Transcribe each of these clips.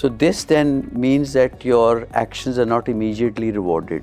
So this then means that your actions are not immediately rewarded.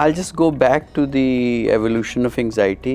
I'll just go back to the evolution of anxiety.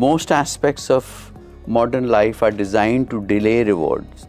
most aspects of modern life are designed to delay rewards.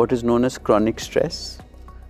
what is known as chronic stress,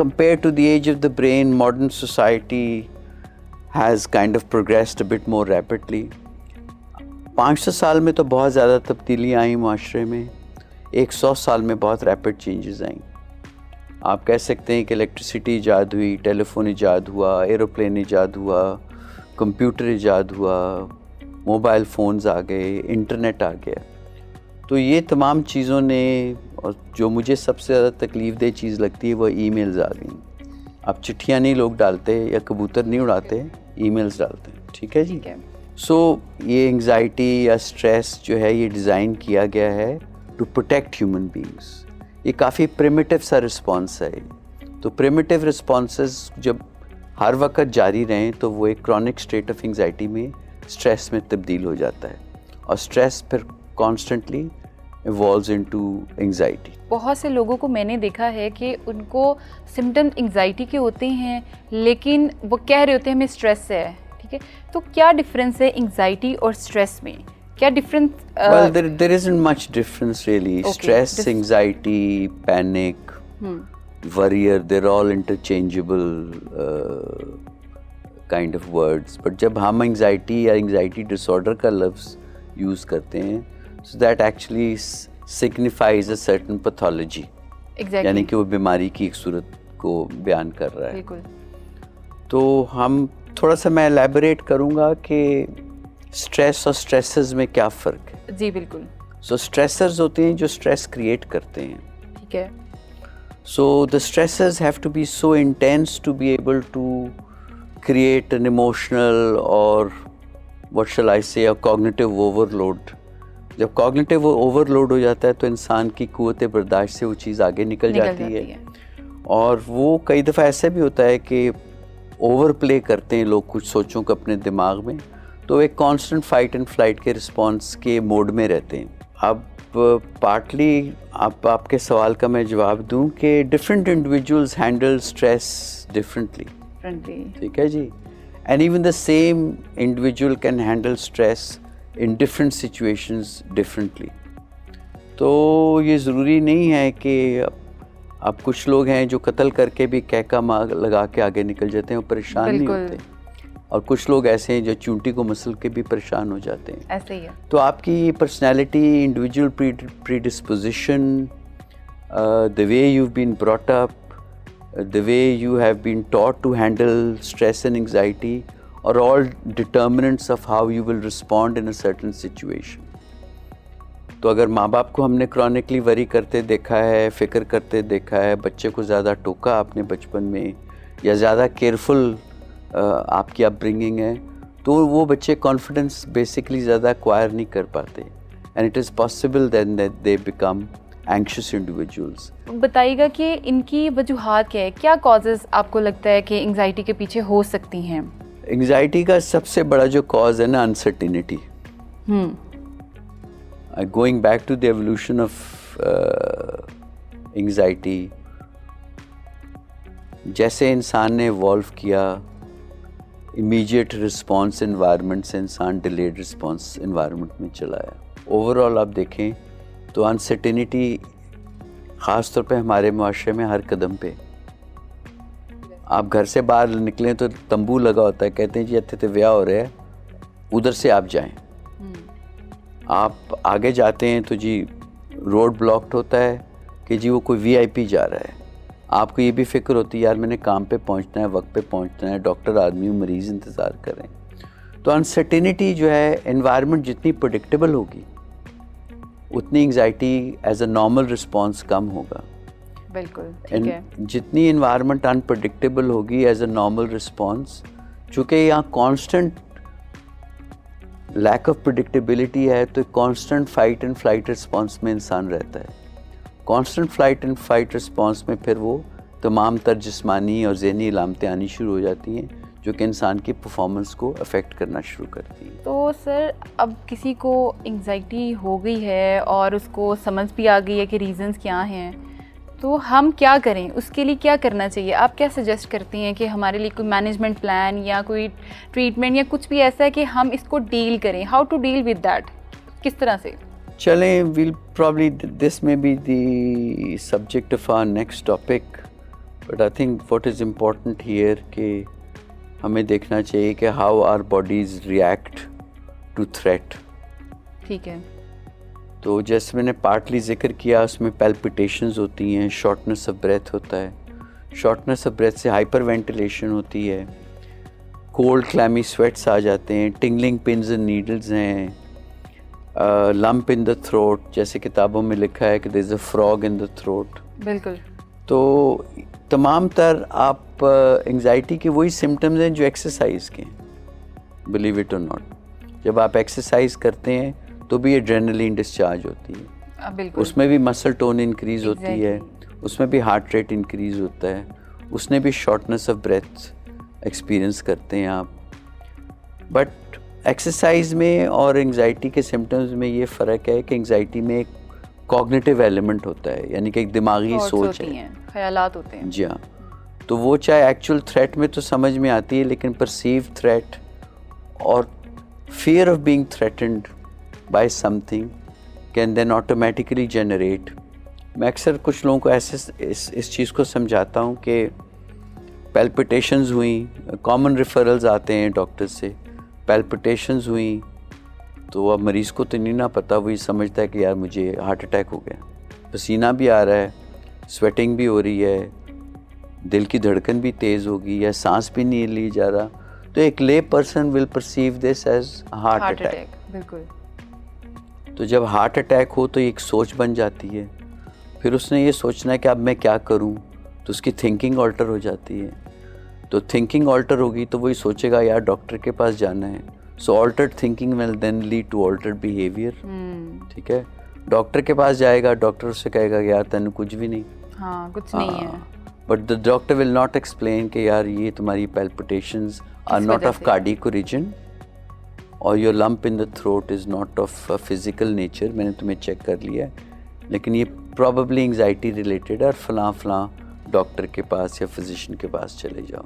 compared to the age of the brain, modern society has kind of progressed a bit more rapidly. 500 سال میں تو بہت زیادہ تبدیلیاں آئیں معاشرے میں, 100 سال میں بہت ریپڈ چینجز آئیں. آپ کہہ سکتے ہیں کہ الیکٹریسٹی ایجاد ہوئی, ٹیلی فون ایجاد ہوا, ایروپلین ایجاد ہوا, کمپیوٹر ایجاد ہوا, موبائل فونز آ گئے, انٹرنیٹ آ گیا. تو یہ تمام چیزوں نے, اور جو مجھے سب سے زیادہ تکلیف دہ چیز لگتی ہے وہ ای میلز آ گئیں. اب چٹھیاں نہیں لوگ ڈالتے یا کبوتر نہیں اڑاتے, ای میلز ڈالتے ہیں. ٹھیک ہے جی. سو یہ انگزائٹی یا اسٹریس جو ہے یہ ڈیزائن کیا گیا ہے ٹو پروٹیکٹ ہیومن بینگس. یہ کافی پریمیٹیو سا رسپانس ہے. تو پریمیٹیو رسپانسز جب ہر وقت جاری رہیں تو وہ ایک کرونک اسٹیٹ آف انگزائٹی میں, اسٹریس میں تبدیل ہو جاتا ہے, اور اسٹریس پھر کانسٹنٹلی ایوالوز انٹو انگزائٹی. بہت سے لوگوں کو میں نے دیکھا ہے کہ ان کو سمٹم انگزائٹی کے ہوتے ہیں لیکن وہ کہہ رہے ہوتے ہیں ہمیں اسٹریس ہے. ٹھیک ہے, تو کیا ڈفرینس ہے انگزائٹی اور اسٹریس میں؟ کیا difference? Well, there isn't much difference really. Stress, anxiety, panic, worrier, they're all interchangeable kind of words. But جب ہم anxiety یا anxiety disorder کا لفظ یوز کرتے ہیں, so that actually signifies a certain pathology. Exactly. یعنی کہ وہ بیماری کی ایک صورت کو بیان کر رہا ہے. بالکل. تو ہم تھوڑا سا میں ایلیبوریٹ کروں گا کہ اسٹریس اور اسٹریسز میں کیا فرق ہے. جی بالکل. سو اسٹریسرز ہوتے ہیں جو اسٹریس کریٹ کرتے ہیں. ٹھیک ہے. So the stressors have to be so intense to be able to create an emotional or what shall I say cognitive overload. جب کوگنیٹیو اوور لوڈ ہو جاتا ہے تو انسان کی قوت برداشت سے وہ چیز آگے نکل جاتی ہے. اور وہ کئی دفعہ ایسا بھی ہوتا ہے کہ اوور پلے کرتے ہیں لوگ کچھ سوچوں کو اپنے دماغ میں, تو ایک کانسٹنٹ فائٹ اینڈ فلائٹ کے رسپانس کے موڈ میں رہتے ہیں. اب پارٹلی آپ کے سوال کا میں جواب دوں کہ different individuals handle stress differently. ٹھیک ہے جی. And even the same individual can handle stress in different situations differently. تو یہ ضروری نہیں ہے کہ اب کچھ لوگ ہیں جو قتل کر کے بھی کہکا لگا کے آگے نکل جاتے ہیں, وہ پریشان نہیں ہوتے, اور کچھ لوگ ایسے ہیں جو چونٹی کو مسل کے بھی پریشان ہو جاتے ہیں. ایسے ہی ہے. تو آپ کی personality, individual predisposition, the way you've been brought up, the way you have been taught to handle stress and anxiety are all determinants of how you will respond in a certain situation. تو اگر ماں باپ کو ہم نے chronically وری کرتے دیکھا ہے, فکر کرتے دیکھا ہے, بچے کو زیادہ ٹوکا آپ نے بچپن میں, یا زیادہ کیئرفل آپ کی اپ برنگنگ ہے, تو وہ بچے کانفیڈنس بیسکلی زیادہ ایکوائر نہیں کر پاتے, and it is possible then that they become anxious individuals. بتائیے گا کہ ان کی وجوہات کیا ہے, کیا کازز آپ کو لگتا ہے کہ انگزائٹی کے پیچھے ہو سکتی ہیں؟ انگزائٹی کا سب سے بڑا جو کاز ہے نا, uncertainty. Going back to the evolution of anxiety, جیسے انسان نے ایوالو کیا, امیجیٹ رسپانس انوائرمنٹ سے انسان ڈیلیڈ رسپانس انوائرمنٹ میں چلا ہے. اوور آل آپ دیکھیں تو انسرٹینٹی خاص طور پہ ہمارے معاشرے میں ہر قدم پہ. آپ گھر سے باہر نکلیں تو تمبو لگا ہوتا ہے, کہتے ہیں جی اتنے تو ویاہ ہو رہے ہیں, ادھر سے آپ جائیں. آپ آگے جاتے ہیں تو جی روڈ بلاکڈ ہوتا ہے کہ جی وہ کوئی وی آئی پی جا رہا ہے. آپ کو یہ بھی فکر ہوتی ہے یار میں نے کام پہ پہنچنا ہے, وقت پہ پہنچنا ہے, ڈاکٹر آدمی ہوں, مریض انتظار کریں. تو انسرٹینٹی جو ہے, انوائرمنٹ جتنی پریڈکٹیبل ہوگی اتنی anxiety as a normal response کم ہوگا. بالکل ٹھیک ہے. جتنی انوائرمنٹ انپریڈکٹیبل ہوگی ایز اے نارمل رسپانس, چونکہ یہاں کانسٹنٹ لیک آف پریڈکٹیبلٹی ہے, تو constant fight and flight response میں انسان رہتا ہے. Constant flight and fight response میں پھر وہ تمام تر جسمانی اور ذہنی علامتیں آنی شروع ہو جاتی ہیں جو کہ انسان کی پرفارمنس کو افیکٹ کرنا شروع کرتی ہیں. تو سر اب کسی کو انگزائٹی ہو گئی ہے اور اس کو سمجھ بھی آ گئی ہے کہ ریزنز کیا ہیں, تو ہم کیا کریں, اس کے لیے کیا کرنا چاہیے؟ آپ کیا سجیسٹ کرتی ہیں کہ ہمارے لیے کوئی مینجمنٹ پلان یا کوئی ٹریٹمنٹ یا کچھ بھی ایسا ہے کہ ہم اس کو ڈیل کریں, how to deal with that, کس طرح سے؟ چلیں, well probably this may be the subject of our next topic, but I think what is important here کہ ہمیں دیکھنا چاہیے کہ how are bodies react to threat. ٹھیک ہے. تو جیسے میں نے پارٹلی ذکر کیا اس میں پیلپٹیشنز ہوتی ہیں, شارٹنس آف بریتھ ہوتا ہے, شارٹنس آف بریتھ سے ہائپر وینٹیلیشن ہوتی ہے, کولڈ کلیمی سویٹس آ جاتے ہیں, ٹنگلنگ پنز اینڈ نیڈلز ہیں, لمپ ان دا تھروٹ, جیسے کتابوں میں لکھا ہے کہ دیر از اے فراگ ان دا تھروٹ. بالکل. تو تمام تر آپ انگزائٹی کے وہی سمٹمز ہیں جو ایکسرسائز کے ہیں, بلیو اٹ اور ناٹ. جب آپ ایکسرسائز کرتے ہیں تو بھی ایڈرینلین ڈسچارج ہوتی ہے, بالکل, اس میں بھی مسل ٹون انکریز ہوتی ہے, اس میں بھی ہارٹ ریٹ انکریز ہوتا ہے, اس نے بھی شارٹنس آف بریتھ ایکسپیرئنس کرتے ہیں آپ. بٹ ایکسرسائز میں اور انگزائٹی کے سمٹمز میں یہ فرق ہے کہ انگزائٹی میں ایک کوگنیٹیو ایلیمنٹ ہوتا ہے, یعنی کہ ایک دماغی سوچ ہے, خیالات ہوتے ہیں. جی ہاں. تو وہ چاہے ایکچوئل تھریٹ میں تو سمجھ میں آتی ہے, لیکن پرسیو تھریٹ اور fear of being threatened by something can then automatically generate. میں اکثر کچھ لوگوں کو ایسے اس چیز کو سمجھاتا ہوں کہ پیلپٹیشنز ہوئیں, کامن ریفرلز آتے ہیں ڈاکٹر سے, پیلپٹیشنز ہوئیں تو اب مریض کو تو نہیں نہ پتہ, وہی سمجھتا ہے کہ یار مجھے ہارٹ اٹیک ہو گیا, پسینہ بھی آ رہا ہے, سویٹنگ بھی ہو رہی ہے, دل کی دھڑکن بھی تیز ہوگی, یا سانس بھی نہیں لی جا رہا, تو ایک لے person will perceive this as heart attack. بالکل. تو جب ہارٹ اٹیک ہو تو ایک سوچ بن جاتی ہے, پھر اس نے یہ سوچنا ہے کہ اب میں کیا کروں, تو اس کی تھنکنگ آلٹر ہو جاتی ہے. تو تھنکنگ آلٹر ہوگی تو وہی سوچے گا یار ڈاکٹر کے پاس جانا ہے. So altered thinking will then lead to altered behaviour. ٹھیک ہے, ڈاکٹر کے پاس جائے گا, ڈاکٹر اس سے کہے گا یار تینوں کچھ بھی نہیں, ہاں کچھ نہیں ہے, but the doctor will not explain کہ یار یہ تمہاری palpitations are not of cardiac origin or your lump in the throat is not of physical nature, میں نے تمہیں چیک کر لیا ہے, لیکن یہ پرابیبلی انگزائٹی ریلیٹڈ ہے اور فلاں فلاں ڈاکٹر کے پاس یا فزیشین کے پاس چلے جاؤ.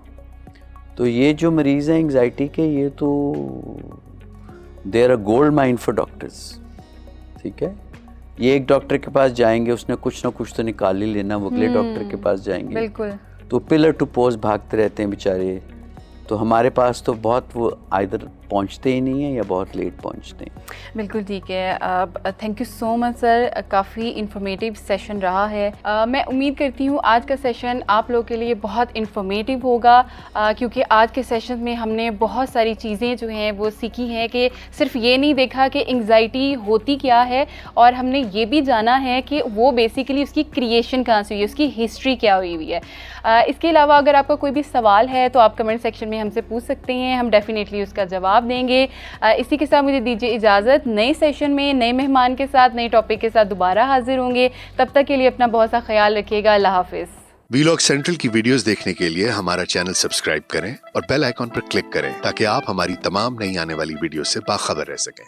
تو یہ جو مریض ہیں انگزائٹی کے, یہ تو they are a gold mine for doctors. ٹھیک ہے, یہ ایک ڈاکٹر کے پاس جائیں گے, اس نے کچھ نہ کچھ تو نکال ہی لینا, وہ اگلے ڈاکٹر کے پاس جائیں گے. بالکل. تو پلر ٹو پوسٹ بھاگتے رہتے ہیں بیچارے. تو ہمارے پاس تو بہت وہ آئدر پہنچتے ہی نہیں ہیں یا بہت لیٹ پہنچتے ہیں. بالکل ٹھیک ہے. Thank you so much sir, coffee informative session رہا ہے. میں امید کرتی ہوں آج کا سیشن آپ لوگوں کے لیے بہت انفارمیٹیو ہوگا, کیونکہ آج کے سیشن میں ہم نے بہت ساری چیزیں جو ہیں وہ سیکھی ہیں کہ صرف یہ نہیں دیکھا کہ انگزائٹی ہوتی کیا ہے, اور ہم نے یہ بھی جانا ہے کہ وہ بیسیکلی اس کی کریشن کہاں سے ہوئی ہے, اس کی ہسٹری کیا ہوئی ہوئی ہے. اس کے علاوہ اگر آپ کا کوئی بھی سوال ہے تو آپ کمنٹ سیکشن میں ہم سے پوچھ سکتے ہیں, ہم ڈیفینیٹلی اس کا جواب دیں گے. اسی کے ساتھ مجھے دیجیے اجازت, نئے سیشن میں نئے مہمان کے ساتھ نئے ٹاپک کے ساتھ دوبارہ حاضر ہوں گے. تب تک کے لیے اپنا بہت سا خیال رکھیے گا. اللہ حافظ. ویلاگ سینٹرل کی ویڈیوز دیکھنے کے لیے ہمارا چینل سبسکرائب کریں اور بیل آئیکن پر کلک کریں تاکہ آپ ہماری تمام نئی آنے والی ویڈیو سے باخبر رہ سکیں.